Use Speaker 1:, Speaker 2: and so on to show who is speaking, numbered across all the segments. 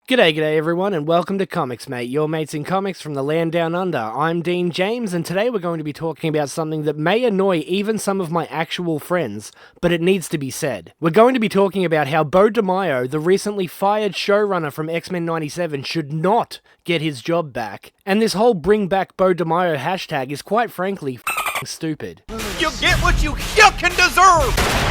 Speaker 1: G'day everyone, and welcome to Comics Mate, your mates in comics from the land down under. I'm Dean James, and today we're going to be talking about something that may annoy even some of my actual friends, but it needs to be said. We're going to be talking about how Beau DeMaio, the recently fired showrunner from X-Men 97, should not get his job back, and this whole Bring Back Beau DeMaio hashtag is quite frankly f***ing stupid.
Speaker 2: You get what you fucking deserve!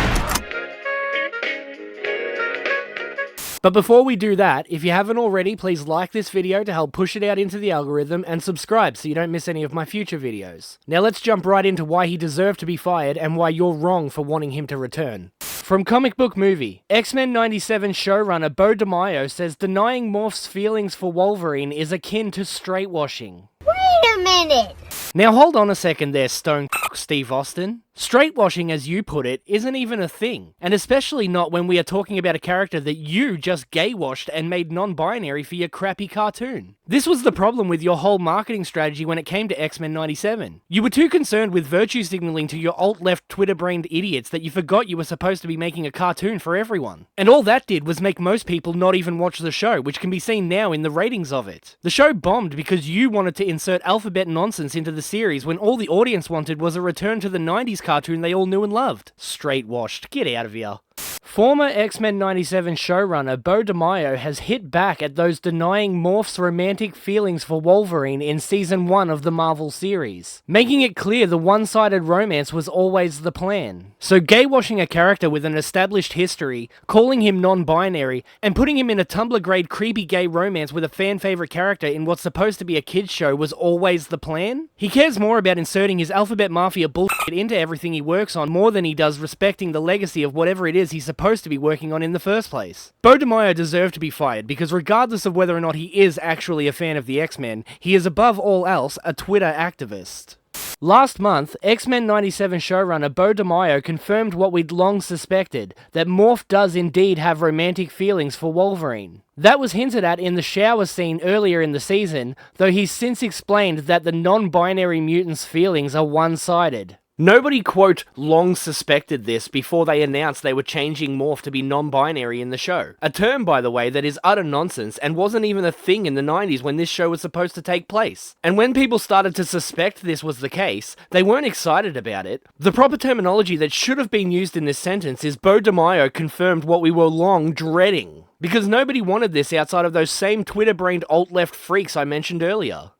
Speaker 1: But before we do that, if you haven't already, please like this video to help push it out into the algorithm and subscribe so you don't miss any of my future videos. Now let's jump right into why he deserved to be fired and why you're wrong for wanting him to return. From Comic Book Movie, X-Men 97 showrunner Beau DeMaio says denying Morph's feelings for Wolverine is akin to straightwashing.
Speaker 3: Wait a minute!
Speaker 1: Now hold on a second there, Stone Steve Austin. Straightwashing, as you put it, isn't even a thing, and especially not when we are talking about a character that you just gay-washed and made non-binary for your crappy cartoon. This was the problem with your whole marketing strategy when it came to X-Men 97. You were too concerned with virtue signaling to your alt-left Twitter-brained idiots that you forgot you were supposed to be making a cartoon for everyone. And all that did was make most people not even watch the show, which can be seen now in the ratings of it. The show bombed because you wanted to insert alphabet nonsense into the series when all the audience wanted was a return to the 90s cartoon they all knew and loved. Straight washed. Get out of here. Former X-Men 97 showrunner Beau DeMaio has hit back at those denying Morph's romantic feelings for Wolverine in Season 1 of the Marvel series, making it clear the one-sided romance was always the plan. So gay-washing a character with an established history, calling him non-binary, and putting him in a Tumblr-grade creepy gay romance with a fan-favorite character in what's supposed to be a kid's show was always the plan? He cares more about inserting his Alphabet Mafia bullshit into everything he works on more than he does respecting the legacy of whatever it is he's supposed to be working on in the first place. Beau DeMaio deserved to be fired because regardless of whether or not he is actually a fan of the X-Men, he is above all else a Twitter activist. Last month, X-Men 97 showrunner Beau DeMaio confirmed what we'd long suspected, that Morph does indeed have romantic feelings for Wolverine. That was hinted at in the shower scene earlier in the season, though he's since explained that the non-binary mutant's feelings are one-sided. Nobody, quote, long suspected this before they announced they were changing Morph to be non-binary in the show. A term, by the way, that is utter nonsense and wasn't even a thing in the 90s when this show was supposed to take place. And when people started to suspect this was the case, they weren't excited about it. The proper terminology that should have been used in this sentence is Beau DeMaio confirmed what we were long dreading. Because nobody wanted this outside of those same Twitter-brained alt-left freaks I mentioned earlier.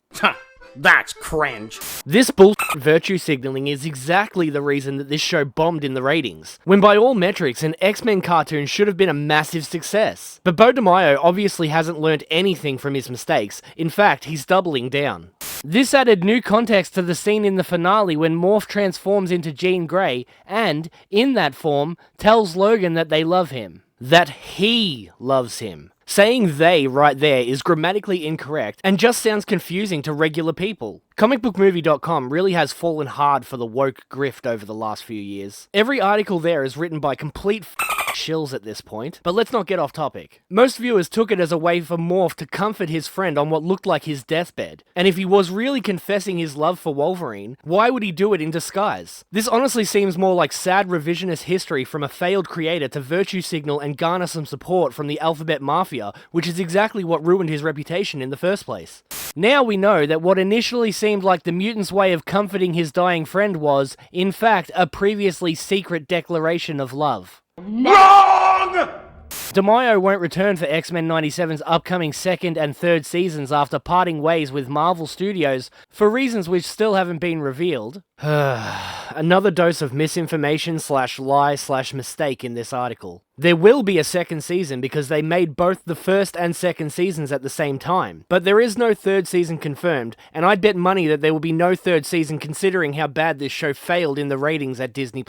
Speaker 2: That's cringe.
Speaker 1: This bullshit virtue signaling is exactly the reason that this show bombed in the ratings, when by all metrics an X-Men cartoon should have been a massive success. But Beau DeMaio obviously hasn't learnt anything from his mistakes. In fact, he's doubling down. This added new context to the scene in the finale when Morph transforms into Jean Grey and, in that form, tells Logan that they love him. That he loves him. Saying they right there is grammatically incorrect and just sounds confusing to regular people. ComicBookMovie.com really has fallen hard for the woke grift over the last few years. Every article there is written by complete shills at this point, but let's not get off topic. Most viewers took it as a way for Morph to comfort his friend on what looked like his deathbed, and if he was really confessing his love for Wolverine, why would he do it in disguise? This honestly seems more like sad revisionist history from a failed creator to virtue signal and garner some support from the Alphabet Mafia, which is exactly what ruined his reputation in the first place. Now we know that what initially seemed like the mutant's way of comforting his dying friend was, in fact, a previously secret declaration of love.
Speaker 2: Wrong!
Speaker 1: DeMaio won't return for X-Men 97's upcoming second and third seasons after parting ways with Marvel Studios for reasons which still haven't been revealed. Another dose of misinformation / lie / mistake in this article. There will be a second season because they made both the first and second seasons at the same time, but there is no third season confirmed, and I'd bet money that there will be no third season considering how bad this show failed in the ratings at Disney+.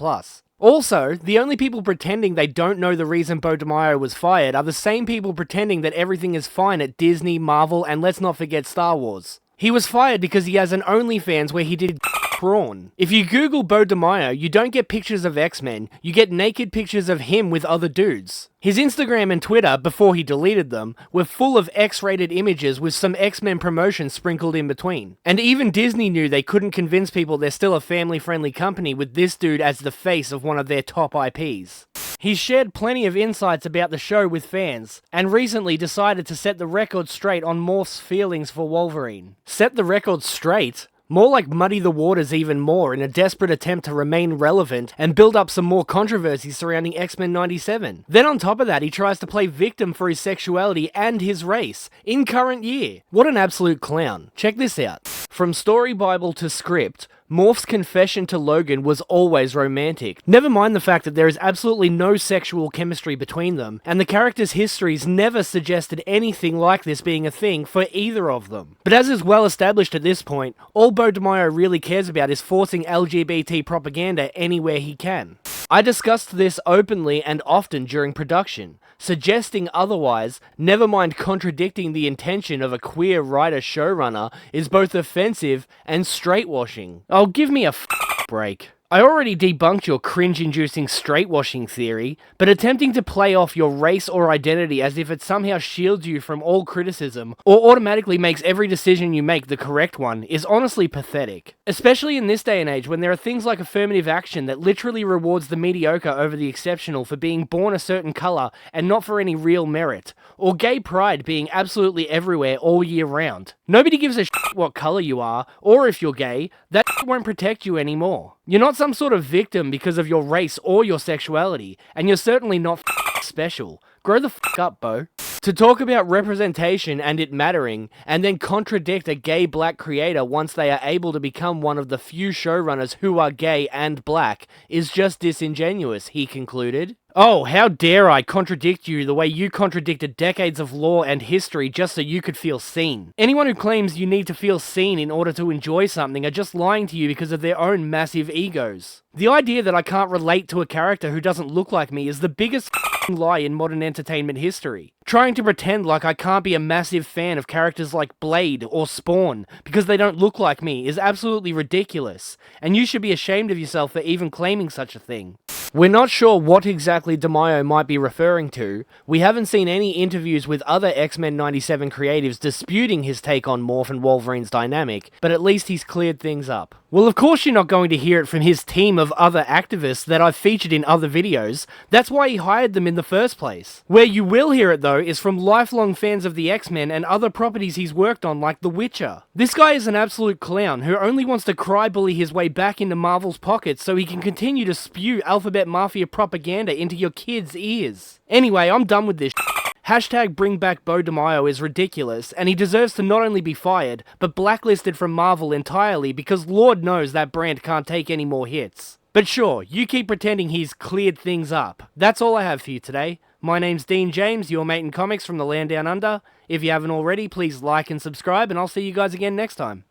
Speaker 1: Also, the only people pretending they don't know the reason Beau DeMaio was fired are the same people pretending that everything is fine at Disney, Marvel, and let's not forget Star Wars. He was fired because he has an OnlyFans where he did prawn. If you Google Beau DeMaio, you don't get pictures of X-Men, you get naked pictures of him with other dudes. His Instagram and Twitter, before he deleted them, were full of X-rated images with some X-Men promotion sprinkled in between. And even Disney knew they couldn't convince people they're still a family-friendly company with this dude as the face of one of their top IPs. He's shared plenty of insights about the show with fans, and recently decided to set the record straight on Morph's feelings for Wolverine. Set the record straight? More like muddy the waters even more in a desperate attempt to remain relevant and build up some more controversy surrounding X-Men 97. Then on top of that, he tries to play victim for his sexuality and his race in current year. What an absolute clown. Check this out. From story bible to script, Morph's confession to Logan was always romantic. Never mind the fact that there is absolutely no sexual chemistry between them, and the characters' histories never suggested anything like this being a thing for either of them. But as is well established at this point, all Beau DeMaio really cares about is forcing LGBT propaganda anywhere he can. I discussed this openly and often during production. Suggesting otherwise, never mind contradicting the intention of a queer writer-showrunner, is both offensive and straightwashing. Oh, give me a break. I already debunked your cringe-inducing straightwashing theory, but attempting to play off your race or identity as if it somehow shields you from all criticism, or automatically makes every decision you make the correct one, is honestly pathetic. Especially in this day and age when there are things like affirmative action that literally rewards the mediocre over the exceptional for being born a certain colour and not for any real merit, or gay pride being absolutely everywhere all year round. Nobody gives a shit what colour you are, or if you're gay, that won't protect you anymore. You're not some sort of victim because of your race or your sexuality, and you're certainly not special. Grow the up, Beau. To talk about representation and it mattering, and then contradict a gay black creator once they are able to become one of the few showrunners who are gay and black, is just disingenuous, he concluded. Oh, how dare I contradict you the way you contradicted decades of lore and history just so you could feel seen. Anyone who claims you need to feel seen in order to enjoy something are just lying to you because of their own massive egos. The idea that I can't relate to a character who doesn't look like me is the biggest lie in modern entertainment history. Trying to pretend like I can't be a massive fan of characters like Blade or Spawn because they don't look like me is absolutely ridiculous, and you should be ashamed of yourself for even claiming such a thing. We're not sure what exactly DeMaio might be referring to. We haven't seen any interviews with other X-Men 97 creatives disputing his take on Morph and Wolverine's dynamic, but at least he's cleared things up. Well, of course you're not going to hear it from his team of other activists that I've featured in other videos. That's why he hired them in the first place. Where you will hear it though is from lifelong fans of the X-Men and other properties he's worked on like The Witcher. This guy is an absolute clown who only wants to cry-bully his way back into Marvel's pockets so he can continue to spew Alphabet Mafia propaganda into your kids' ears. Anyway, I'm done with this Hashtag bring back Beau DeMaio is ridiculous, and he deserves to not only be fired, but blacklisted from Marvel entirely because Lord knows that brand can't take any more hits. But sure, you keep pretending he's cleared things up. That's all I have for you today. My name's Dean James, your mate in comics from the land down under. If you haven't already, please like and subscribe, and I'll see you guys again next time.